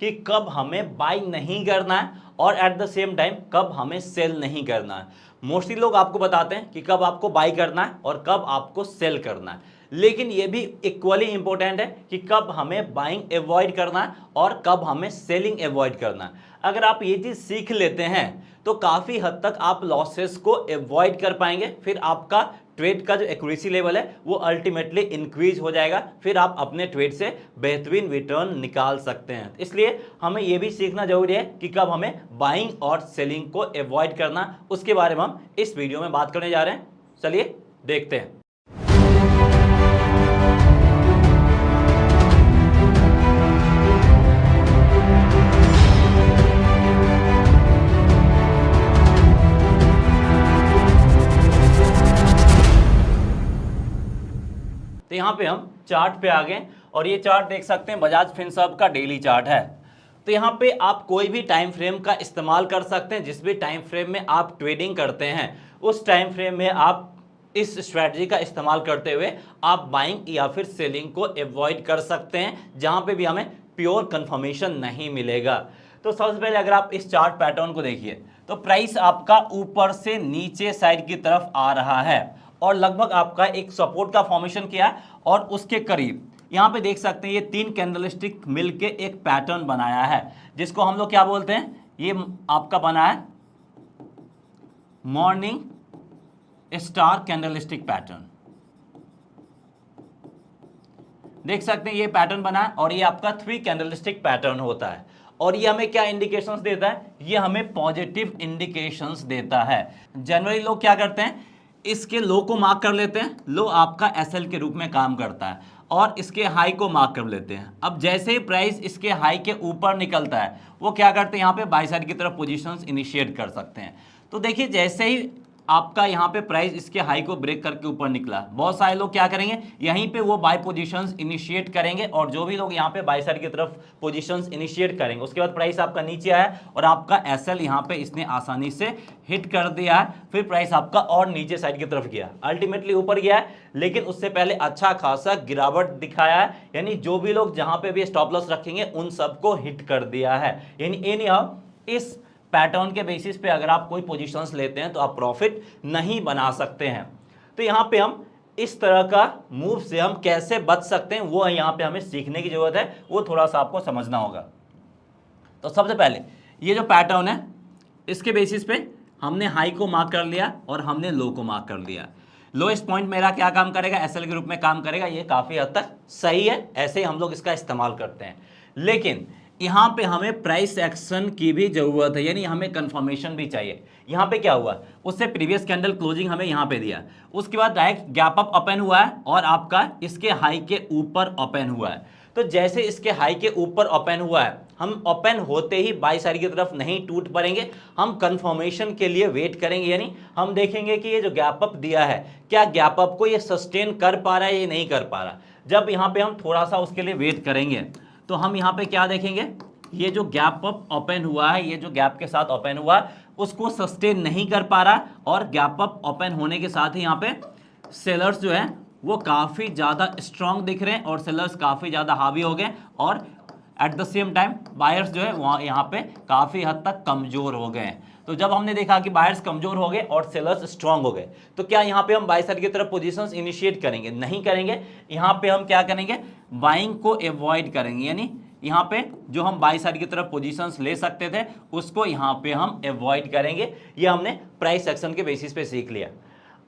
कि कब हमें बाई नहीं करना है और एट द सेम टाइम कब हमें सेल नहीं करना है। मोस्टली लोग आपको बताते हैं कि कब आपको बाई करना है और कब आपको सेल करना है, लेकिन ये भी इक्वली इंपॉर्टेंट है कि कब हमें बाइंग अवॉइड करना है और कब हमें सेलिंग अवॉइड करना है। अगर आप ये चीज सीख लेते हैं तो काफी हद तक आप लॉसेस को अवॉइड कर पाएंगे, फिर आपका ट्रेड का जो एक्यूरेसी लेवल है वो अल्टीमेटली इंक्रीज हो जाएगा, फिर आप अपने ट्रेड से बेहतरीन रिटर्न निकाल सकते हैं। इसलिए हमें यह भी सीखना जरूरी है कि कब हमें बाइंग और सेलिंग को अवॉइड करना, उसके बारे में हम इस वीडियो में बात करने जा रहे हैं। चलिए देखते हैं। तो यहाँ पे हम चार्ट पे आ गए और ये चार्ट देख सकते हैं बजाज फिनसर्व का डेली चार्ट है। तो यहाँ पे आप कोई भी टाइम फ्रेम का इस्तेमाल कर सकते हैं, जिस भी टाइम फ्रेम में आप ट्रेडिंग करते हैं उस टाइम फ्रेम में आप इस स्ट्रैटेजी का इस्तेमाल करते हुए आप बाइंग या फिर सेलिंग को अवॉइड कर सकते हैं, जहाँ पे भी हमें प्योर कंफर्मेशन नहीं मिलेगा। तो सबसे पहले अगर आप इस चार्ट पैटर्न को देखिए तो प्राइस आपका ऊपर से नीचे साइड की तरफ आ रहा है और लगभग आपका एक सपोर्ट का फॉर्मेशन किया और उसके करीब यहां पे देख सकते हैं ये 3 कैंडलस्टिक मिलके एक पैटर्न बनाया है, जिसको हम लोग क्या बोलते हैं, ये आपका बना है मॉर्निंग स्टार कैंडलस्टिक पैटर्न। देख सकते हैं ये पैटर्न बना है और ये आपका 3 कैंडलस्टिक पैटर्न होता है और ये हमें क्या इंडिकेशंस देता है, ये हमें पॉजिटिव इंडिकेशंस देता है। जनरली लोग क्या करते हैं, इसके लो को मार्क कर लेते हैं, लो आपका एसएल के रूप में काम करता है, और इसके हाई को मार्क कर लेते हैं। अब जैसे ही प्राइस इसके हाई के ऊपर निकलता है वो क्या करते हैं, यहाँ पे बाई साइड की तरफ पोजीशंस इनिशिएट कर सकते हैं। तो देखिए जैसे ही आपका यहाँ पे प्राइस इसके हाई को ब्रेक करके ऊपर निकला, बहुत सारे लोग क्या करेंगे, यहीं पे वो बाय पोजीशंस इनिशिएट करेंगे और जो भी लोग यहाँ पे बाय साइड की तरफ पोजीशंस इनिशिएट करेंगे उसके बाद प्राइस आपका नीचे आया और आपका एसएल यहाँ पे इसने आसानी से हिट कर दिया है, फिर प्राइस आपका और नीचे साइड की तरफ गया, अल्टीमेटली ऊपर गया है, लेकिन उससे पहले अच्छा खासा गिरावट दिखाया है, यानी जो भी लोग जहां पे भी स्टॉप लॉस रखेंगे उन सबको हिट कर दिया है। यानी एनी हाउ इस पैटर्न के बेसिस पे अगर आप कोई पोजीशंस लेते हैं तो आप प्रॉफिट नहीं बना सकते हैं। तो यहाँ पे हम इस तरह का मूव से हम कैसे बच सकते हैं वो यहाँ पे हमें सीखने की जरूरत है, वो थोड़ा सा आपको समझना होगा। तो सबसे पहले ये जो पैटर्न है इसके बेसिस पे हमने हाई को मार्क कर लिया और हमने लो को मार्क कर लिया। लोएस्ट पॉइंट मेरा क्या काम करेगा, एसएल के रूप में काम करेगा, ये काफी हद तक सही है, ऐसे ही हम लोग इसका इस्तेमाल करते हैं। लेकिन यहाँ पे हमें प्राइस एक्शन की भी जरूरत है, यानी हमें कंफर्मेशन भी चाहिए। यहाँ पे क्या हुआ, उससे प्रीवियस कैंडल क्लोजिंग हमें यहाँ पे दिया, उसके बाद डायरेक्ट गैप अप ओपन हुआ है और आपका इसके हाई के ऊपर ओपन हुआ है। तो जैसे इसके हाई के ऊपर ओपन हुआ है, हम ओपन होते ही बाई साइड की तरफ नहीं टूट पड़ेंगे, हम कंफर्मेशन के लिए वेट करेंगे, यानी हम देखेंगे कि ये जो गैप अप दिया है क्या गैप अप को ये सस्टेन कर पा रहा है या नहीं कर पा रहा। जब यहाँ पे हम थोड़ा सा उसके लिए वेट करेंगे तो हम यहाँ पे क्या देखेंगे, ये जो गैप अप ओपन हुआ है, ये जो गैप के साथ ओपन हुआ उसको सस्टेन नहीं कर पा रहा और गैप अप ओपन होने के साथ ही यहाँ पे सेलर्स जो है वो काफ़ी ज़्यादा स्ट्रांग दिख रहे हैं और सेलर्स काफ़ी ज़्यादा हावी हो गए और at the same time buyers जो है वहाँ यहाँ पे काफ़ी हद तक कमज़ोर हो गए हैं। तो जब हमने देखा कि बायर्स कमज़ोर हो गए और सेलर्स स्ट्रांग हो गए तो क्या यहाँ पे हम बाय साइड की तरफ पोजीशंस इनिशिएट करेंगे, नहीं करेंगे। यहाँ पे हम क्या करेंगे, बाइंग को अवॉइड करेंगे, यानी यहाँ पे जो हम बाई साइड की तरफ पोजीशंस ले सकते थे उसको यहाँ पे हम अवॉइड करेंगे। ये हमने प्राइस एक्शन के बेसिस पे सीख लिया।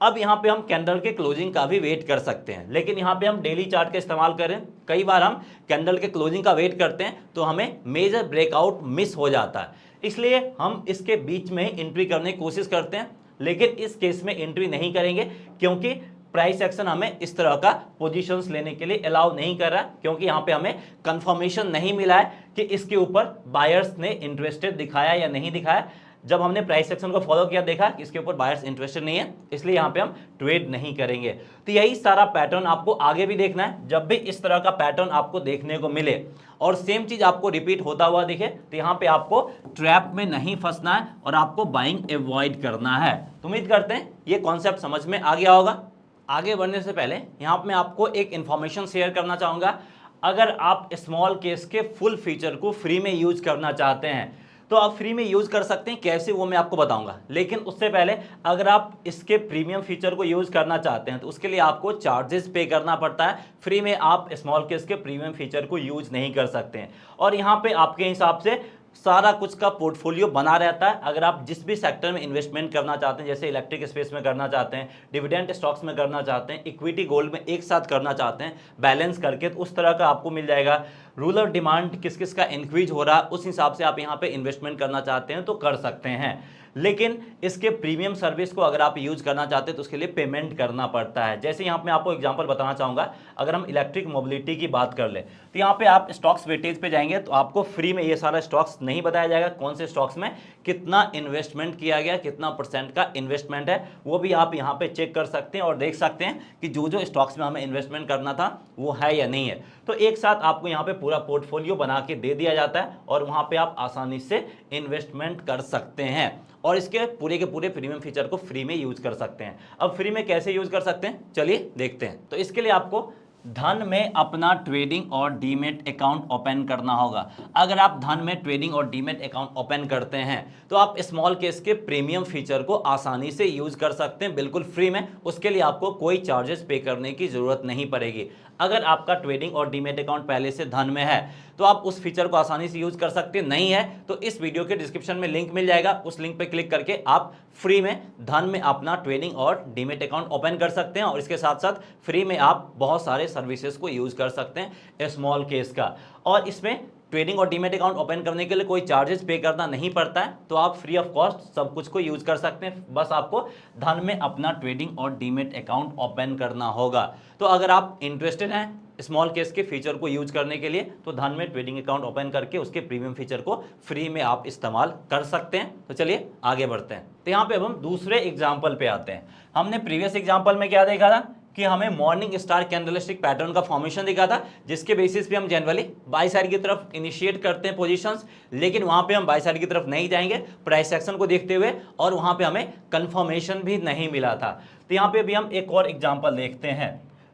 अब यहाँ पे हम कैंडल के क्लोजिंग का भी वेट कर सकते हैं, लेकिन यहाँ पे हम डेली चार्ट का इस्तेमाल करें, कई बार हम कैंडल के क्लोजिंग का वेट करते हैं तो हमें मेजर ब्रेकआउट मिस हो जाता है, इसलिए हम इसके बीच में एंट्री करने की कोशिश करते हैं, लेकिन इस केस में एंट्री नहीं करेंगे क्योंकि प्राइस एक्शन हमें इस तरह का पोजीशंस लेने के लिए अलाउ नहीं कर रहा, क्योंकि यहाँ पे हमें कंफर्मेशन नहीं मिला है कि इसके ऊपर बायर्स ने इंटरेस्टेड दिखाया या नहीं दिखाया। जब हमने प्राइस एक्शन को फॉलो किया देखा कि इसके ऊपर बायर्स इंटरेस्टेड नहीं है, इसलिए यहाँ पे हम ट्रेड नहीं करेंगे। तो यही सारा पैटर्न आपको आगे भी देखना है। जब भी इस तरह का पैटर्न आपको देखने को मिले और सेम चीज आपको रिपीट होता हुआ दिखे तो यहाँ पे आपको ट्रैप में नहीं फंसना है और आपको बाइंग अवॉइड करना है। तो उम्मीद करते हैं ये कॉन्सेप्ट समझ में आ गया होगा। आगे बढ़ने से पहले यहाँ पे मैं आपको एक इंफॉर्मेशन शेयर करना चाहूँगा। अगर आप स्मॉल केस के फुल फीचर को फ्री में यूज करना चाहते हैं तो आप फ्री में यूज कर सकते हैं। कैसे, वो मैं आपको बताऊंगा। लेकिन उससे पहले अगर आप इसके प्रीमियम फीचर को यूज करना चाहते हैं तो उसके लिए आपको चार्जेस पे करना पड़ता है। फ्री में आप स्मॉल केस के प्रीमियम फीचर को यूज नहीं कर सकते हैं। और यहाँ पे आपके हिसाब से सारा कुछ का पोर्टफोलियो बना रहता है। अगर आप जिस भी सेक्टर में इन्वेस्टमेंट करना चाहते हैं, जैसे इलेक्ट्रिक स्पेस में करना चाहते हैं, डिविडेंड स्टॉक्स में करना चाहते हैं, इक्विटी गोल्ड में एक साथ करना चाहते हैं बैलेंस करके, तो उस तरह का आपको मिल जाएगा। रूरल डिमांड किस किस का इंक्रीज हो रहा है उस हिसाब से आप यहाँ पे इन्वेस्टमेंट करना चाहते हैं तो कर सकते हैं। लेकिन इसके प्रीमियम सर्विस को अगर आप यूज करना चाहते हैं तो उसके लिए पेमेंट करना पड़ता है। जैसे यहाँ पे मैं आपको एग्जांपल बताना चाहूंगा, अगर हम इलेक्ट्रिक मोबिलिटी की बात कर ले तो यहाँ पे आप स्टॉक्स वेटेज पे जाएंगे तो आपको फ्री में ये सारा स्टॉक्स नहीं बताया जाएगा, कौन से स्टॉक्स में कितना इन्वेस्टमेंट किया गया, कितना % का इन्वेस्टमेंट है, वो भी आप यहाँ पे चेक कर सकते हैं और देख सकते हैं कि जो जो स्टॉक्स में हमें इन्वेस्टमेंट करना था वो है या नहीं है। तो एक साथ आपको यहाँ पे पूरा पोर्टफोलियो बना के दे दिया जाता है और वहाँ पे आप आसानी से इन्वेस्टमेंट कर सकते हैं और इसके पूरे के पूरे प्रीमियम फीचर को फ्री में यूज कर सकते हैं। अब फ्री में कैसे यूज कर सकते हैं, चलिए देखते हैं। तो इसके लिए आपको धन में अपना ट्रेडिंग और डीमेट अकाउंट ओपन करना होगा। अगर आप धन में ट्रेडिंग और डीमेट अकाउंट ओपन करते हैं तो आप स्मॉल केस के प्रीमियम फीचर को आसानी से यूज कर सकते हैं बिल्कुल फ्री में। उसके लिए आपको कोई चार्जेस पे करने की जरूरत नहीं पड़ेगी। अगर आपका ट्रेडिंग और डीमेट अकाउंट पहले से धन में है तो आप उस फीचर को आसानी से यूज कर सकते हैं। नहीं है तो इस वीडियो के डिस्क्रिप्शन में लिंक मिल जाएगा, उस लिंक पे क्लिक करके आप फ्री में धन में अपना ट्रेडिंग और डीमेट अकाउंट ओपन कर सकते हैं और इसके साथ साथ फ्री में आप बहुत सारे सर्विसेज को यूज कर सकते हैं स्मॉल केस का। और इसमें ट्रेडिंग और डीमेट अकाउंट ओपन करने के लिए कोई चार्जेस पे करना नहीं पड़ता है, तो आप फ्री ऑफ कॉस्ट सब कुछ को यूज कर सकते हैं। बस आपको धन में अपना ट्रेडिंग और डीमेट अकाउंट ओपन करना होगा। तो अगर आप इंटरेस्टेड हैं स्मॉल केस के फीचर को यूज करने के लिए तो धन में ट्रेडिंग अकाउंट ओपन करके उसके प्रीमियम फीचर को फ्री में आप इस्तेमाल कर सकते हैं। तो चलिए आगे बढ़ते हैं। तो यहाँ पे अब हम दूसरे एग्जाम्पल पे आते हैं। हमने प्रीवियस एग्जाम्पल में क्या देखा था कि हमें मॉर्निंग स्टार कैंडलस्टिक पैटर्न का फॉर्मेशन दिखा था, जिसके बेसिस पे हम जनरली बाई साइड की तरफ इनिशिएट करते हैं पोजीशंस। लेकिन वहां पे हम बाई साइड की तरफ नहीं जाएंगे प्राइस एक्शन को देखते हुए, और वहां पे हमें कंफर्मेशन भी नहीं मिला था। तो यहाँ पे भी हम एक और एग्जाम्पल देखते हैं।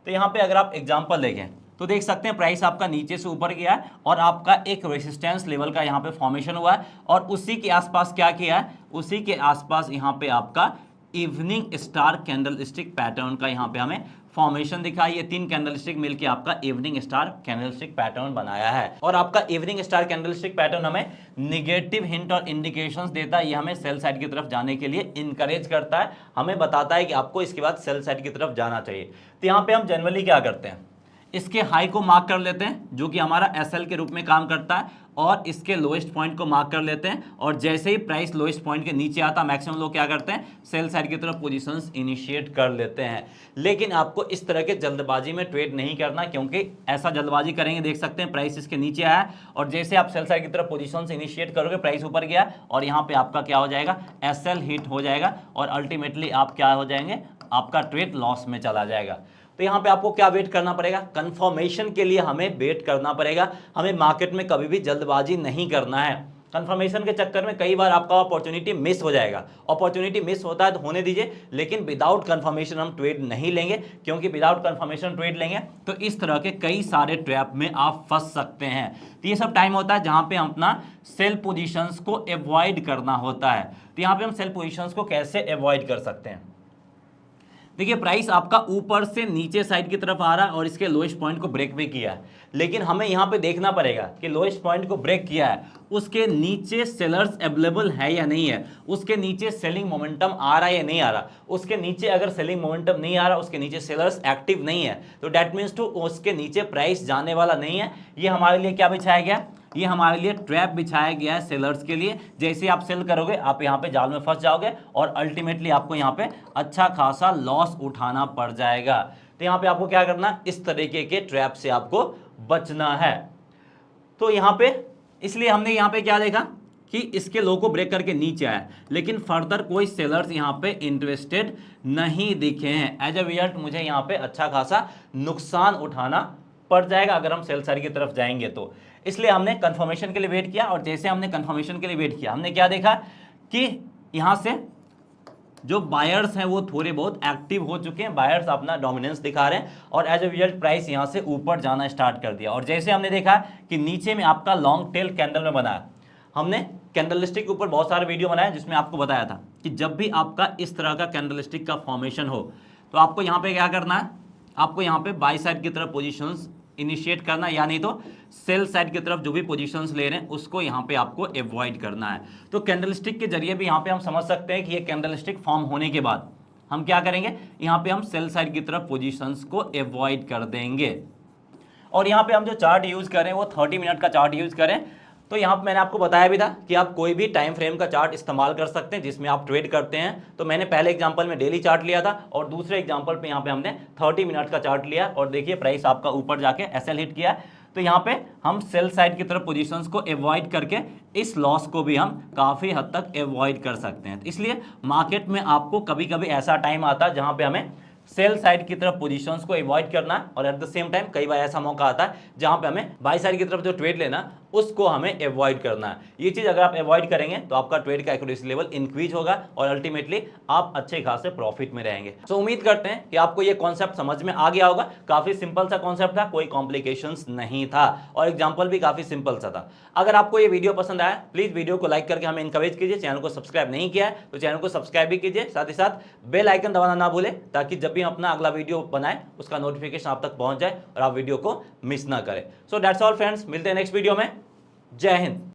तो यहाँ पे अगर आप एग्जाम्पल देखें तो देख सकते हैं प्राइस आपका नीचे से ऊपर गया है और आपका एक रेजिस्टेंस लेवल का यहाँ पे फॉर्मेशन हुआ है और उसी के आसपास क्या किया है, उसी के आसपास यहाँ पे आपका इवनिंग स्टार कैंडलस्टिक पैटर्न का यहाँ पे हमें फॉर्मेशन दिखा। ये 3 कैंडलस्टिक मिलके आपका इवनिंग स्टार कैंडलस्टिक पैटर्न बनाया है और आपका इवनिंग स्टार कैंडलस्टिक पैटर्न हमें निगेटिव हिंट और इंडिकेशंस देता है। ये हमें सेल साइड की तरफ जाने के लिए इनकरेज करता है, हमें बताता है कि आपको इसके बाद सेल साइड की तरफ जाना चाहिए। तो यहाँ पे हम जनरली क्या करते हैं, इसके हाई को मार्क कर लेते हैं जो कि हमारा एसएल के रूप में काम करता है, और इसके लोएस्ट पॉइंट को मार्क कर लेते हैं और जैसे ही प्राइस लोएस्ट पॉइंट के नीचे आता मैक्सिमम लोग क्या करते हैं, सेल साइड की तरफ पोजीशंस इनिशिएट कर लेते हैं। लेकिन आपको इस तरह के जल्दबाजी में ट्रेड नहीं करना, क्योंकि ऐसा जल्दबाजी करेंगे देख सकते हैं प्राइस इसके नीचे आया और जैसे आप सेल साइड की तरफ पोजीशंस इनिशिएट करोगे प्राइस ऊपर गया और यहाँ पे आपका क्या हो जाएगा, एसएल हिट हो जाएगा और अल्टीमेटली आप क्या हो जाएंगे, आपका ट्रेड लॉस में चला जाएगा। तो यहाँ पे आपको क्या वेट करना पड़ेगा, कंफर्मेशन के लिए हमें वेट करना पड़ेगा। हमें मार्केट में कभी भी जल्दबाजी नहीं करना है। कंफर्मेशन के चक्कर में कई बार आपका अपॉर्चुनिटी मिस हो जाएगा। अपॉर्चुनिटी मिस होता है तो होने दीजिए, लेकिन विदाउट कंफर्मेशन हम ट्रेड नहीं लेंगे, क्योंकि विदाउट कंफर्मेशन ट्रेड लेंगे तो इस तरह के कई सारे ट्रैप में आप फंस सकते हैं। तो ये सब टाइम होता है जहां पे हम अपना सेल पोजीशंस को अवॉइड करना होता है। तो यहाँ पे हम सेल पोजीशंस को कैसे अवॉइड कर सकते हैं, देखिए प्राइस आपका ऊपर से नीचे साइड की तरफ आ रहा है और इसके लोएस्ट पॉइंट को ब्रेक भी किया है, लेकिन हमें यहाँ पे देखना पड़ेगा कि लोएस्ट पॉइंट को ब्रेक किया है, उसके नीचे सेलर्स अवेलेबल है या नहीं है, उसके नीचे सेलिंग मोमेंटम आ रहा है या नहीं आ रहा। उसके नीचे अगर सेलिंग मोमेंटम नहीं आ रहा, उसके नीचे सेलर्स एक्टिव नहीं है, तो डेट मीन्स टू उसके नीचे प्राइस जाने वाला नहीं है। ये हमारे लिए क्या बिछाया गया, ये हमारे लिए ट्रैप बिछाया गया है सेलर्स के लिए। जैसे आप सेल करोगे आप यहाँ पे जाल में फंस जाओगे और अल्टीमेटली आपको यहाँ पे अच्छा खासा लॉस उठाना पड़ जाएगा। तो यहाँ पे आपको क्या करना, इस तरीके के ट्रैप से आपको बचना है। तो यहाँ पे इसलिए हमने यहाँ पे क्या देखा कि इसके लो को ब्रेक करके नीचे आया, लेकिन फर्दर कोई सेलर्स यहाँ पे इंटरेस्टेड नहीं दिखे हैं। एज ए रिजल्ट मुझे यहाँ पे अच्छा खासा नुकसान उठाना पड़ जाएगा अगर हम सेल साइड की तरफ जाएंगे तो। इसलिए हमने कंफर्मेशन के लिए वेट किया और जैसे हमने कंफर्मेशन के लिए वेट किया हमने क्या देखा कि यहां से जो बायर्स हैं वो थोड़े बहुत एक्टिव हो चुके हैं, बायर्स अपना डोमिनेंस दिखा रहे हैं और एज ए रिजल्ट प्राइस यहां से ऊपर जाना स्टार्ट कर दिया। और जैसे हमने देखा कि नीचे में आपका लॉन्ग टेल कैंडल में बना है, हमने कैंडलस्टिक के ऊपर बहुत सारे वीडियो बनाए जिसमें आपको बताया था कि जब भी आपका इस तरह का कैंडलस्टिक का फॉर्मेशन हो तो आपको यहाँ पे क्या करना है, आपको यहाँ पे बाई साइड की तरफ पोजीशंस इनिशिएट करना है, या नहीं तो सेल साइड की तरफ जो भी पोजीशंस ले रहे हैं उसको यहाँ पे आपको अवॉइड करना है। तो कैंडलस्टिक के जरिए भी यहाँ पे हम समझ सकते हैं कि ये कैंडलस्टिक फॉर्म होने के बाद हम क्या करेंगे, यहाँ पे हम सेल साइड की तरफ पोजीशंस को अवॉइड कर देंगे। और यहाँ पे हम जो चार्ट यूज करें वो 30 मिनट का चार्ट यूज करें। तो यहाँ पे मैंने आपको बताया भी था कि आप कोई भी टाइम फ्रेम का चार्ट इस्तेमाल कर सकते हैं जिसमें आप ट्रेड करते हैं। तो मैंने पहले एग्जांपल में डेली चार्ट लिया था और दूसरे एग्जांपल पे यहाँ पे हमने 30 मिनट का चार्ट लिया और देखिए प्राइस आपका ऊपर जाके एसएल हिट किया। तो यहाँ पे हम सेल साइड की तरफ पोजीशंस को अवॉइड करके इस लॉस को भी हम काफ़ी हद तक अवॉइड कर सकते हैं। इसलिए मार्केट में आपको कभी कभी ऐसा टाइम आता है जहाँ पे हमें सेल साइड की तरफ पोजीशंस को अवॉइड करना है और एट द सेम टाइम कई बार ऐसा मौका आता है जहां पे हमें बाई साइड की तरफ जो ट्रेड लेना उसको हमें अवॉइड करना है। ये चीज अगर आप अवॉइड करेंगे तो आपका ट्रेड का एक्यूरेसी लेवल इंक्रीज होगा और अल्टीमेटली आप अच्छे खासे प्रॉफिट में रहेंगे। तो उम्मीद करते हैं कि आपको ये कॉन्सेप्ट समझ में आ गया होगा। काफी सिंपल सा कॉन्सेप्ट था, कोई कॉम्प्लिकेशंस नहीं था और एग्जाम्पल भी काफी सिंपल सा था। अगर आपको ये वीडियो पसंद आया प्लीज वीडियो को लाइक करके हमें इंकरेज कीजिए। चैनल को सब्सक्राइब नहीं किया है तो चैनल को सब्सक्राइब भी कीजिए, साथ ही साथ बेल आइकन दबाना ना भूले ताकि जब भी हम अपना अगला वीडियो बनाए उसका नोटिफिकेशन आप तक पहुंच जाए और आप वीडियो को मिस ना करें। सो दैट्स ऑल फ्रेंड्स, मिलते हैं नेक्स्ट वीडियो में। जय हिंद।